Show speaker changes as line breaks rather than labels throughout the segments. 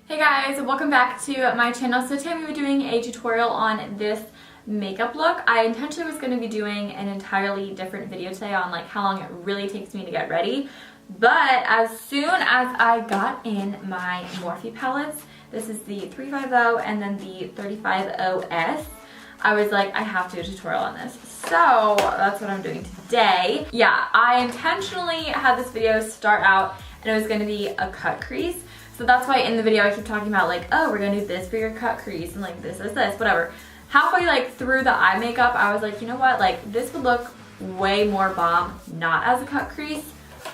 Hey guys, welcome back to my channel. So today we're doing a tutorial on this makeup look. I intentionally was going to be doing an entirely different video today on like how long it really takes me to get ready. But as soon as I got in my Morphe palettes, this is the 350 and then the 350S, I was like, I have to do a tutorial on this. So that's what I'm doing today. Yeah, I intentionally had this video start out and it was going to be a cut crease. So that's why in the video I keep talking about like, oh, we're gonna do this for your cut crease and like this, whatever. Halfway like through the eye makeup, I was like, you know what, like this would look way more bomb not as a cut crease,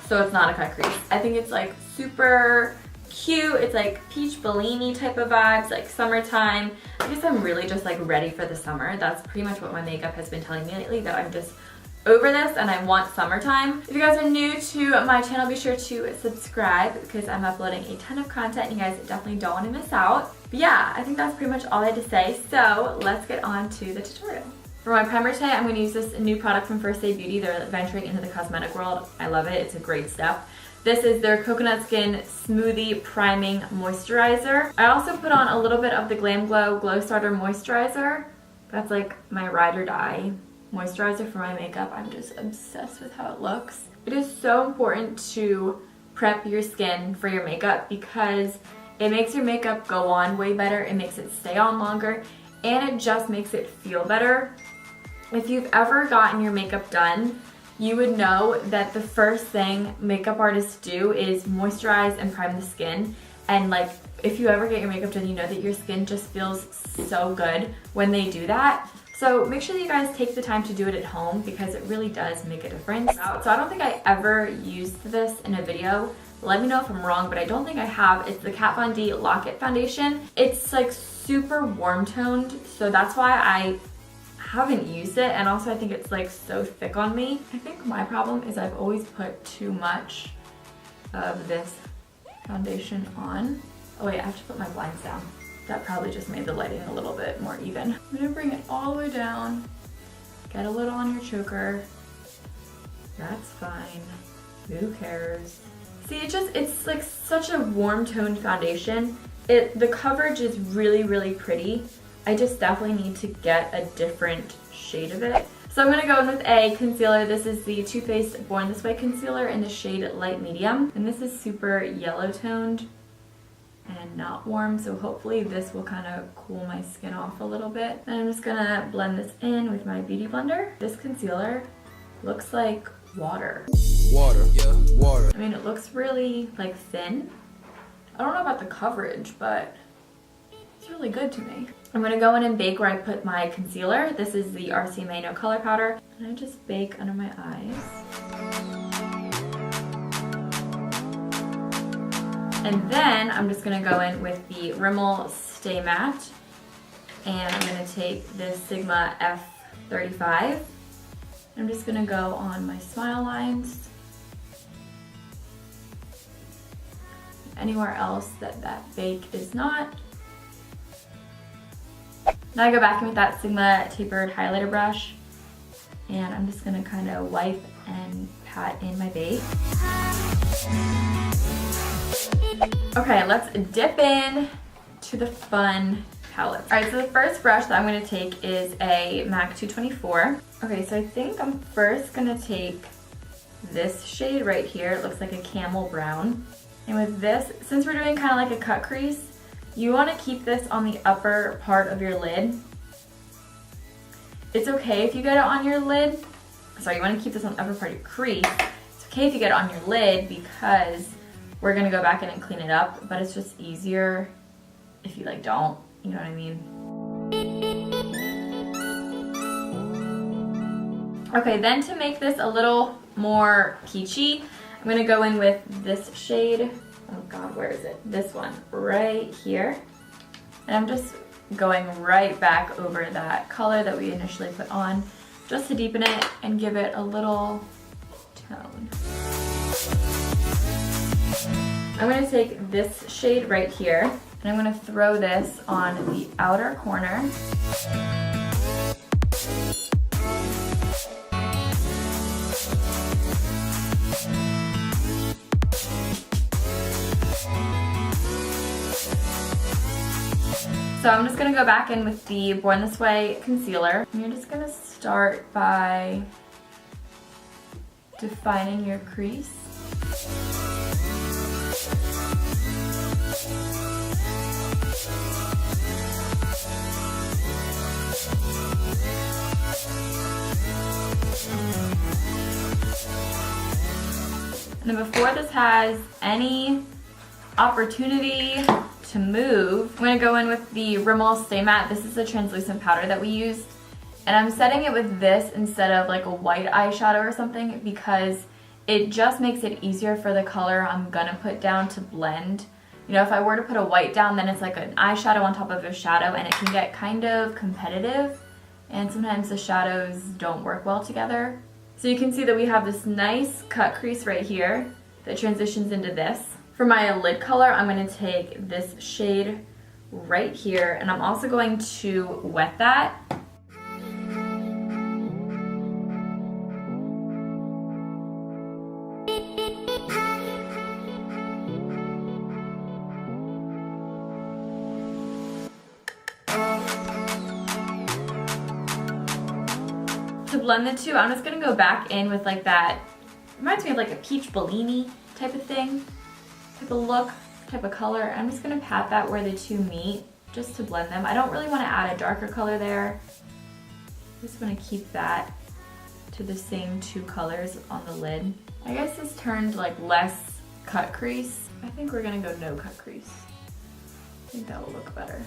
so it's not a cut crease. I think it's like super cute. It's like peach Bellini type of vibes, like summertime. I guess I'm really just like ready for the summer. That's pretty much what my makeup has been telling me lately, that I'm just over this and I want summertime. If you guys are new to my channel, be sure to subscribe because I'm uploading a ton of content and you guys definitely don't want to miss out. But yeah, I think that's pretty much all I had to say, so let's get on to the tutorial. For my primer today, I'm going to use this new product from First Aid Beauty. They're venturing into the cosmetic world. I love it. It's a great step. This is their Coconut Skin Smoothie Priming Moisturizer. I also put on a little bit of the Glam Glow Glow Starter Moisturizer. That's like my ride or die moisturizer for my makeup. I'm just obsessed with how it looks. It is so important to prep your skin for your makeup because it makes your makeup go on way better, it makes it stay on longer, and it just makes it feel better. If you've ever gotten your makeup done, you would know that the first thing makeup artists do is moisturize and prime the skin. And like, if you ever get your makeup done, you know that your skin just feels so good when they do that. So make sure that you guys take the time to do it at home because it really does make a difference. So I don't think I ever used this in a video. Let me know if I'm wrong, but I don't think I have. It's the Kat Von D Lock It Foundation. It's like super warm toned, so that's why I haven't used it, and also I think it's like so thick on me. I think my problem is I've always put too much of this foundation on. Oh wait, I have to put my blinds down. That probably just made the lighting a little bit more even. I'm gonna bring it all the way down, get a little on your choker. That's fine, who cares? See, it's like such a warm toned foundation. The coverage is really, really pretty. I just definitely need to get a different shade of it. So I'm gonna go in with a concealer. This is the Too Faced Born This Way concealer in the shade Light Medium. And this is super yellow toned and not warm, so hopefully this will kind of cool my skin off a little bit. And I'm just gonna blend this in with my beauty blender. This concealer looks like water. Water, yeah, water. I mean, it looks really like thin. I don't know about the coverage, but it's really good to me. I'm gonna go in and bake where I put my concealer. This is the RCMA No Color Powder. And I just bake under my eyes. And then I'm just gonna go in with the Rimmel Stay Matte. And I'm gonna take this Sigma F35. I'm just gonna go on my smile lines. Anywhere else that bake is not. Now I go back in with that Sigma tapered highlighter brush. And I'm just gonna kind of wipe and pat in my bake. Okay, let's dip in to the fun palette. All right, so the first brush that I'm gonna take is a MAC 224. Okay, so I think I'm first gonna take this shade right here. It looks like a camel brown. And with this, since we're doing kind of like a cut crease, you wanna keep this on the upper part of your lid. It's okay if you get it on your lid. Sorry, you wanna keep this on the upper part of your crease. It's okay if you get it on your lid because we're gonna go back in and clean it up, but it's just easier if you like don't, you know what I mean? Okay, then to make this a little more peachy, I'm gonna go in with this shade. Oh God, where is it? This one, right here. And I'm just going right back over that color that we initially put on, just to deepen it and give it a little tone. I'm gonna take this shade right here and I'm gonna throw this on the outer corner. So I'm just gonna go back in with the Born This Way concealer. And you're just gonna start by defining your crease. And then before this has any opportunity to move, I'm gonna go in with the Rimmel Stay Matte. This is a translucent powder that we used. And I'm setting it with this instead of like a white eyeshadow or something because it just makes it easier for the color I'm gonna put down to blend. You know, if I were to put a white down, then it's like an eyeshadow on top of a shadow and it can get kind of competitive. And sometimes the shadows don't work well together. So you can see that we have this nice cut crease right here that transitions into this. For my lid color, I'm going to take this shade right here, and I'm also going to wet that. To blend the two, I'm just gonna go back in with like that, reminds me of like a peach Bellini type of thing, type of look, type of color. I'm just gonna pat that where the two meet just to blend them. I don't really wanna add a darker color there. I just wanna keep that to the same two colors on the lid. I guess this turned like less cut crease. I think we're gonna go no cut crease. I think that will look better.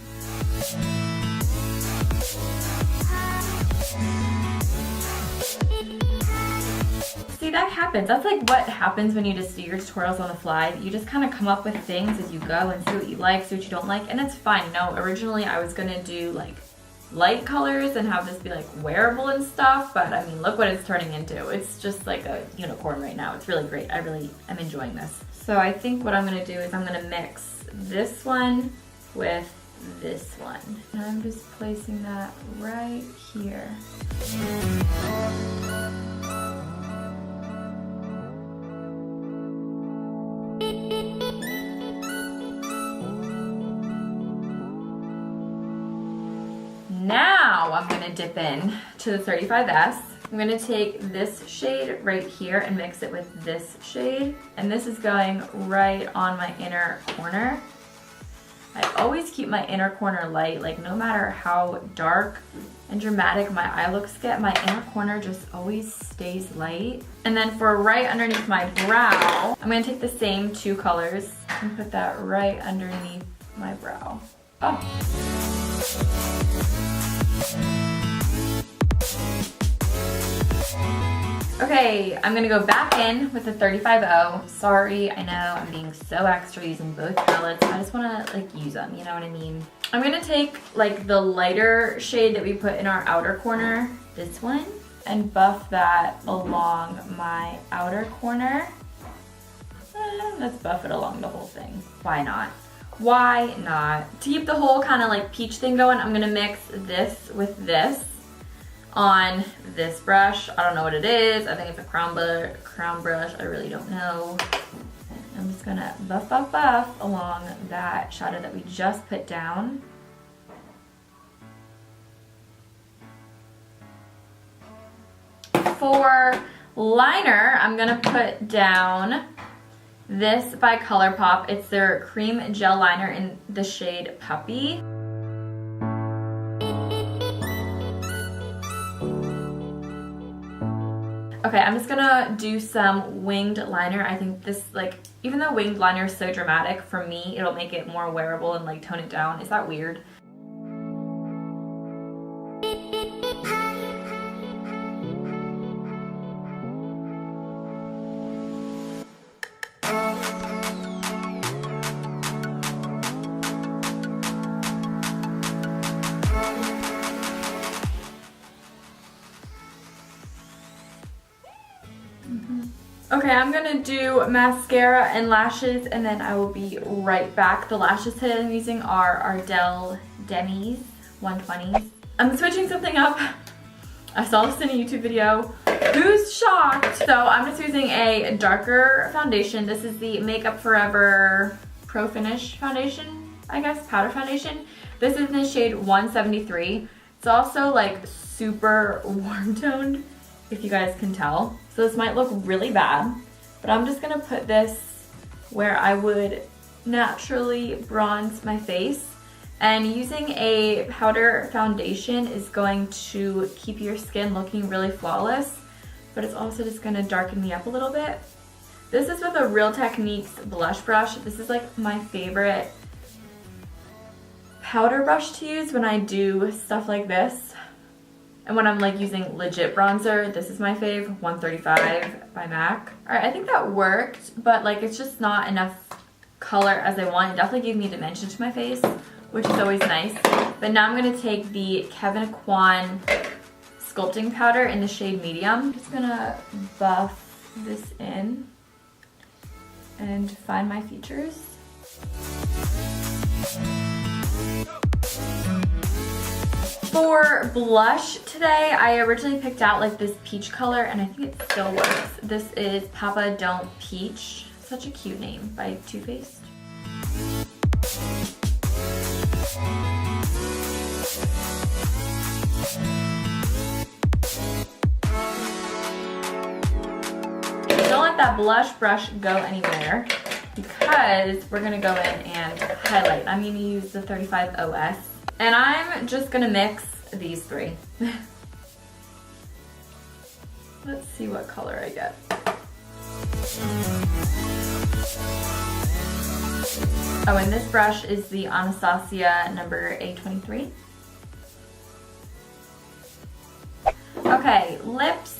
See, that happens. That's like what happens when you just do your tutorials on the fly. You just kind of come up with things as you go and see what you like, see what you don't like, and it's fine. You know, originally I was gonna do like light colors and have this be like wearable and stuff, but I mean, look what it's turning into. It's just like a unicorn right now. It's really great. I really am enjoying this. So I think what I'm gonna do is I'm gonna mix this one with this one. And I'm just placing that right here. Now I'm gonna dip in to the 35S. I'm gonna take this shade right here and mix it with this shade. And this is going right on my inner corner. I always keep my inner corner light, like no matter how dark and dramatic my eye looks get, my inner corner just always stays light. And then for right underneath my brow, I'm gonna take the same two colors and put that right underneath my brow. Oh. Okay, I'm gonna go back in with the 35O. Sorry, I know I'm being so extra using both palettes. I just wanna like use them, you know what I mean? I'm gonna take like the lighter shade that we put in our outer corner, this one, and buff that along my outer corner. Let's buff it along the whole thing. Why not? Why not? To keep the whole kind of like peach thing going, I'm gonna mix this with this on this brush. I don't know what it is. I think it's a crown brush. I really don't know. I'm just gonna buff, buff, buff along that shadow that we just put down. For liner, I'm gonna put down this by ColourPop. It's their cream gel liner in the shade Puppy. Okay, I'm just gonna do some winged liner. I think this, like, even though winged liner is so dramatic, for me, it'll make it more wearable and like tone it down. Is that weird? Okay, I'm gonna do mascara and lashes and then I will be right back. The lashes that I'm using are Ardell Demis 120s. I'm switching something up. I saw this in a YouTube video. Who's shocked? So I'm just using a darker foundation. This is the Makeup Forever Pro Finish foundation. I guess, powder foundation. This is in the shade 173. It's also like super warm toned, if you guys can tell. So this might look really bad, but I'm just gonna put this where I would naturally bronze my face. And using a powder foundation is going to keep your skin looking really flawless, but it's also just gonna darken me up a little bit. This is with a Real Techniques blush brush. This is like my favorite powder brush to use when I do stuff like this. And when I'm like using legit bronzer, this is my fave, 135 by MAC. All right, I think that worked, but like it's just not enough color as I want. It definitely gave me dimension to my face, which is always nice. But now I'm gonna take the Kevyn Aucoin sculpting powder in the shade medium. I'm just gonna buff this in and define my features. For blush today, I originally picked out like this peach color, and I think it still works. This is Papa Don't Peach. Such a cute name, by Too Faced. Don't let that blush brush go anywhere, because we're gonna go in and highlight. I'm gonna use the 35 OS, and I'm just gonna mix these three. Let's see what color I get. Oh, and this brush is the Anastasia number A23. Okay, lips.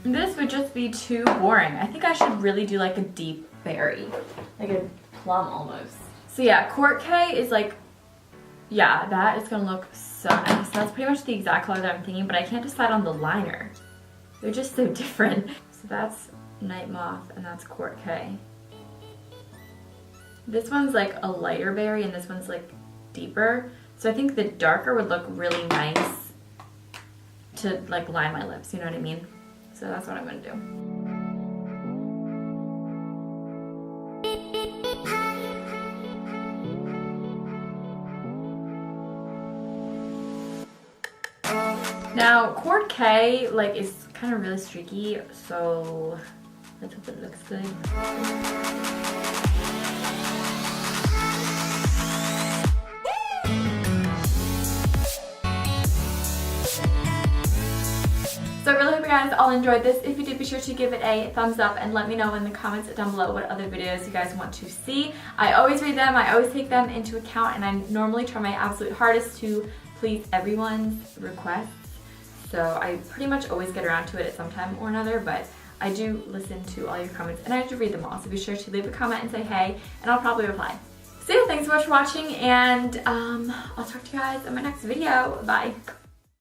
This would just be too boring. I think I should really do like a deep berry, like a plum almost. So yeah, Court K is like, yeah, that is gonna look so nice. That's pretty much the exact color that I'm thinking, but I can't decide on the liner. They're just so different. So that's Night Moth and that's Court K. This one's like a lighter berry and this one's like deeper. So I think the darker would look really nice to like line my lips, you know what I mean? So that's what I'm gonna do. Now, Court K like is kind of really streaky, so let's hope it looks good. So I really hope you guys all enjoyed this. If you did, be sure to give it a thumbs up and let me know in the comments down below what other videos you guys want to see. I always read them, I always take them into account, and I normally try my absolute hardest to please everyone's requests. So I pretty much always get around to it at some time or another, but I do listen to all your comments and I do read them all. So be sure to leave a comment and say hey, and I'll probably reply. So yeah, thanks so much for watching, and I'll talk to you guys in my next video. Bye.